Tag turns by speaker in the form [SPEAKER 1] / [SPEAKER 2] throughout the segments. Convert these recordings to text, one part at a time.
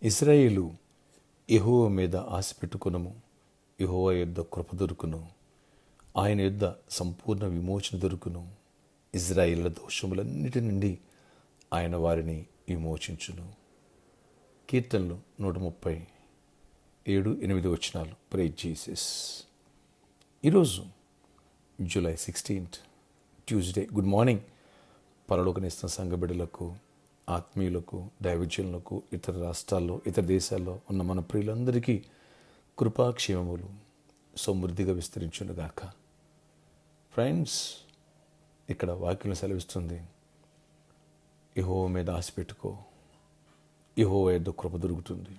[SPEAKER 1] ఇశ్రాయేలు యెహోవా మీద ఆశ పెట్టుకొనుము, యెహోవా యొద్ద కృప దొరుకును, ఆయన యొద్ద సంపూర్ణ విమోచన దొరుకును. ఇశ్రాయేలుల దోషములన్నిటి నుండి ఆయన వారిని విమోచించును. కీర్తనలు 137-8 వచనాలు. Praise Jesus. ఈరోజు జూలై 16 ట్యూస్డే. Good morning. పరలోకనిస్తున్న సంఘ బిడ్డలకు, ఆత్మీయులకు, దైవజనులకు, ఇతర రాష్ట్రాల్లో, ఇతర దేశాల్లో ఉన్న మన ప్రియులందరికీ కృపాక్షేమములు సమృద్ధిగా విస్తరించునుగాక. ఫ్రెండ్స్, ఇక్కడ వాక్యం సెలవిస్తుంది, యెహోవా మీద ఆశ పెట్టుకో, యెహోవా యొద్ద కృప దొరుకుతుంది.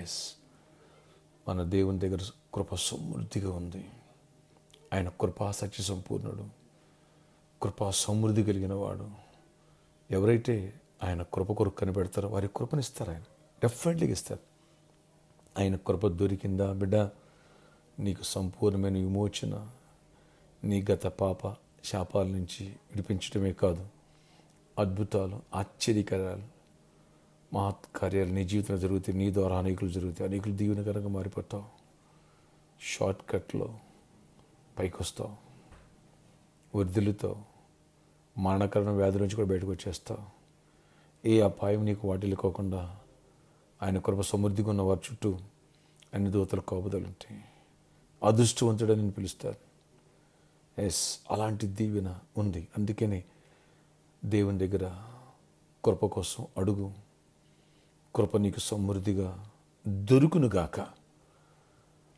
[SPEAKER 1] ఎస్, మన దేవుని దగ్గర కృప సమృద్ధిగా ఉంది. ఆయన కృపా సత్య సంపూర్ణుడు, కృపా సమృద్ధి కలిగిన వాడు. ఎవరైతే ఆయన కృప కొరకు కనిపెడతారో వారి కృపనిస్తారు. ఆయన డెఫినెట్లీగా ఇస్తారు. ఆయన కృప దొరికిందా బిడ్డ, నీకు సంపూర్ణమైన విమోచన, నీ గత పాప శాపాల నుంచి విడిపించడమే కాదు, అద్భుతాలు, ఆశ్చర్యకరాలు, మహత్కార్యాలు నీ జీవితంలో జరుగుతాయి. నీ ద్వారా అనేకులు జరుగుతాయి. అనేకులు దీవెనకరంగా మారిపోతావు. షార్ట్ కట్లో పైకి వస్తావు, వర్ధిల్లుతావు, మరణకరణ వ్యాధి నుంచి కూడా బయటకు వచ్చేస్తావు. ఏ అపాయం నీకు వాటిల్లుకోకుండా ఆయన కృప సమృద్ధిగా ఉన్న వారి చుట్టూ అన్ని దూతల కాపుదలు ఉంటాయి. అదృష్టవంతుడని నేను పిలుస్తారు. ఎస్, అలాంటి దీవెన ఉంది. అందుకనే దేవుని దగ్గర కృప కోసం అడుగు. కృప నీకు సమృద్ధిగా దొరుకునుగాక.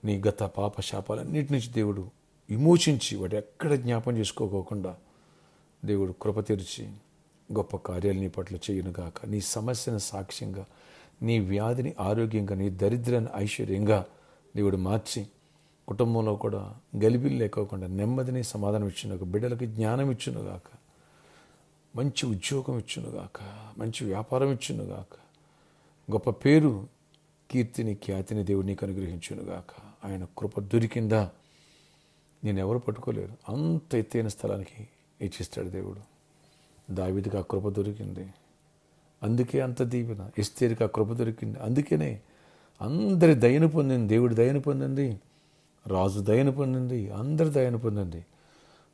[SPEAKER 1] నీ గత పాప శాపాలన్నిటి నుంచి దేవుడు విమోచించి వాటి ఎక్కడ జ్ఞాపం చేసుకోకుండా దేవుడు కృప తెరిచి గొప్ప కార్యాలు నీ పట్ల చేయునుగాక. నీ సమస్యను సాక్ష్యంగా, నీ వ్యాధిని ఆరోగ్యంగా, నీ దరిద్రాన్ని ఐశ్వర్యంగా దేవుడు మార్చి కుటుంబంలో కూడా గలిబిలు లేకోకుండా నెమ్మదిని సమాధానం ఇచ్చునుగాక. బిడ్డలకి జ్ఞానం ఇచ్చునుగాక, మంచి ఉద్యోగం ఇచ్చునుగాక, మంచి వ్యాపారం ఇచ్చునుగాక, గొప్ప పేరు, కీర్తిని, ఖ్యాతిని దేవుడు నీకు అనుగ్రహించునుగాక. ఆయన కృప దొరికిందా నేను ఎవరు పట్టుకోలేరు. అంత ఎత్తైన స్థలానికి హెచ్చిస్తాడు దేవుడు. దావీదుకి ఆ కృప దొరికింది, అందుకే అంత దీవెన. ఎస్తేరుకి ఆ కృప దొరికింది, అందుకనే అందరి దయను పొందింది. దేవుడి దయను పొందింది, రాజు దయను పొందింది, అందరి దయను పొందింది.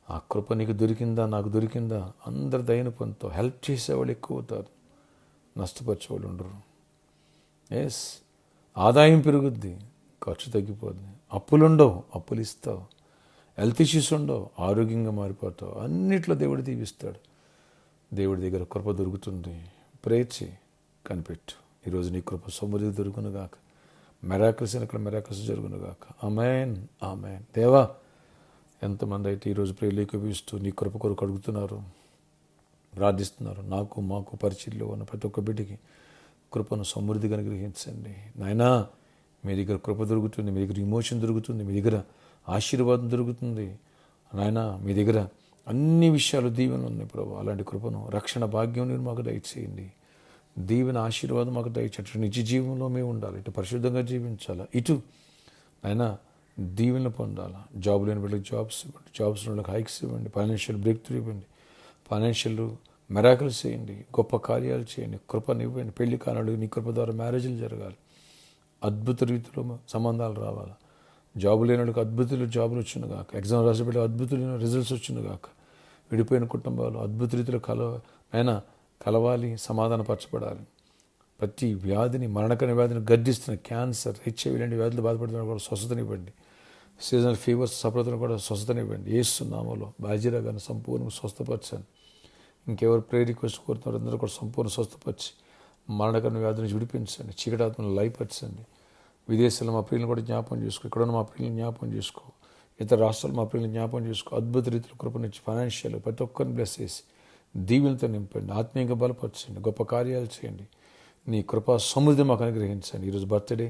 [SPEAKER 1] ఆ కృప నీకు దొరికిందా, నాకు దొరికిందా? అందరి దయను పొందుతావు. హెల్ప్ చేసేవాళ్ళు ఎక్కువ అవుతారు, నష్టపరిచేవాళ్ళు ఉండరు. ఎస్, ఆదాయం పెరుగుద్ది, ఖర్చు తగ్గిపోద్ది. అప్పులుండవు, అప్పులు ఇస్తావు. హెల్త్ ఇష్యూస్ ఉండవు, ఆరోగ్యంగా మారిపోతావు. అన్నిట్లో దేవుడు దీవిస్తాడు. దేవుడి దగ్గర కృప దొరుకుతుంది. ప్రేచి కనిపెట్టు. ఈరోజు నీ కృప సమృద్ధి దొరుకునుగాక. మెరాకిల్స్ వెనకాల మెరాకిల్స్ జరుగునుగాక. ఆమేన్, ఆమేన్. దేవా, ఎంతమంది అయితే ఈరోజు ప్రేయర్లు ఏకీభవిస్తూ నీ కృప కొరకు అడుగుతున్నారు, ప్రార్థిస్తున్నారు. నాకు, మాకు పరిచయంలో ఉన్న ప్రతి ఒక్క బిడ్డకి కృపను సమృద్ధిగా అనుగ్రహించండి. నాయనా, మీ దగ్గర కృప దొరుకుతుంది, మీ దగ్గర ఇమోషన్ దొరుకుతుంది, మీ దగ్గర ఆశీర్వాదం దొరుకుతుంది. నాయనా, మీ దగ్గర అన్ని విషయాలు దీవెనలు ఉన్నాయి ప్రభు. అలాంటి కృపను, రక్షణ భాగ్యం మీరు మాకు దయచేయండి. దీవెన, ఆశీర్వాదం మాకు దయచేయండి. నిత్య జీవంలో మేము ఉండాలి, ఇటు పరిశుద్ధంగా జీవించాలా, ఇటు అయినా దీవెనలు పొందాలా. జాబ్ లేని వాళ్ళకి జాబ్స్ ఇవ్వండి, జాబ్స్ వాళ్ళకి హైక్స్ ఇవ్వండి, ఫైనాన్షియల్ బ్రేక్ త్రూ ఇవ్వండి, ఫైనాన్షియల్ మెరాకిల్స్ చేయండి, గొప్ప కార్యాలు చేయండి, కృపనివ్వండి. పెళ్లి కానాడు నీ కృప ద్వారా మ్యారేజ్లు జరగాలి, అద్భుత రీతిలో సంబంధాలు రావాలి. జాబు లేని వాళ్ళకి అద్భుతులు జాబులు వచ్చినగాక, ఎగ్జామ్ రాసేపెట్టి అద్భుతులైన రిజల్ట్స్ వచ్చినగాక, విడిపోయిన కుటుంబాలు అద్భుత రీతిలో కలవాలి, సమాధానపరచబడాలి. ప్రతి వ్యాధిని, మరణకర వ్యాధిని గర్దిస్తున్న క్యాన్సర్, హెచ్ఐవి లాంటి వ్యాధులు బాధపడుతున్న కూడా స్వస్థతనివ్వండి. సీజనల్ ఫీవర్స్ సపడతను కూడా స్వస్థతనివ్వండి. యేసు నామములో బాజీరా గారిని సంపూర్ణ స్వస్థపరచండి. ఇంకెవరు ప్రేయర్ రిక్వెస్ట్ కోరుతున్నారు అందరూ కూడా సంపూర్ణ స్వస్థపరిచి మరణకర వ్యాధి నుంచి విడిపించండి. చీకటాత్మను లయపరచండి. విదేశాల్లో మా ప్రియులను కూడా జ్ఞాపకం చేసుకో. ఇక్కడున్న మా ప్రియులను జ్ఞాపకం చేసుకో. ఇతర రాష్ట్రాలు మా ప్రియులను జ్ఞాపకం చేసుకో. అద్భుత రీతిలో కృపనిచ్చి ఫైనాన్షియల్ ప్రతి ఒక్కరిని బ్లెస్ చేసి దీవెనతో నింపండి. ఆత్మీయంగా బలపరచండి. గొప్ప కార్యాలు చేయండి. నీ కృపా సమృద్ధి మాకు అనుగ్రహించండి. ఈరోజు బర్త్డే,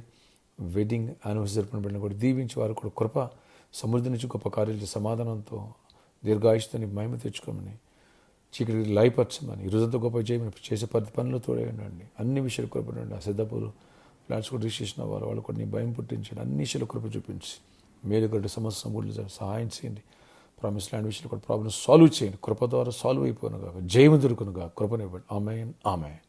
[SPEAKER 1] వెడ్డింగ్, యానివర్సరీ జరుపుకుని బిడ్డను కూడా దీవించి వారు కూడా కృప సమృద్ధి నుంచి గొప్ప కార్యాలు సమాధానంతో దీర్ఘాయుష్తో మహిమ తెచ్చుకోమని, చీకటి లయపరచమని, ఈరోజంతా గొప్ప చేయమని, చేసే పది పనులు తోడేయండి. అన్ని విషయాలు కృపడండి. ఆ సిద్ధపూరు ఫ్లాట్స్ కూడా రిజిస్ట్రేషన్ అవ్వాలి, వాళ్ళు కూడా నీ భయం పుట్టించండి. అన్ని విషయాలు కృప చూపించి మేలుగడ్డ సమస్య సమూర్లు సహాయం చేయండి. ప్రామిస్ ల్యాండ్ విషయంలో కూడా ప్రాబ్లమ్ సాల్వ్ చేయండి. కృప ద్వారా సాల్వ్ అయిపోనుగా, జయము దొరుకునుగా, కృపనివ్వండి. ఆమేన్, ఆమేన్.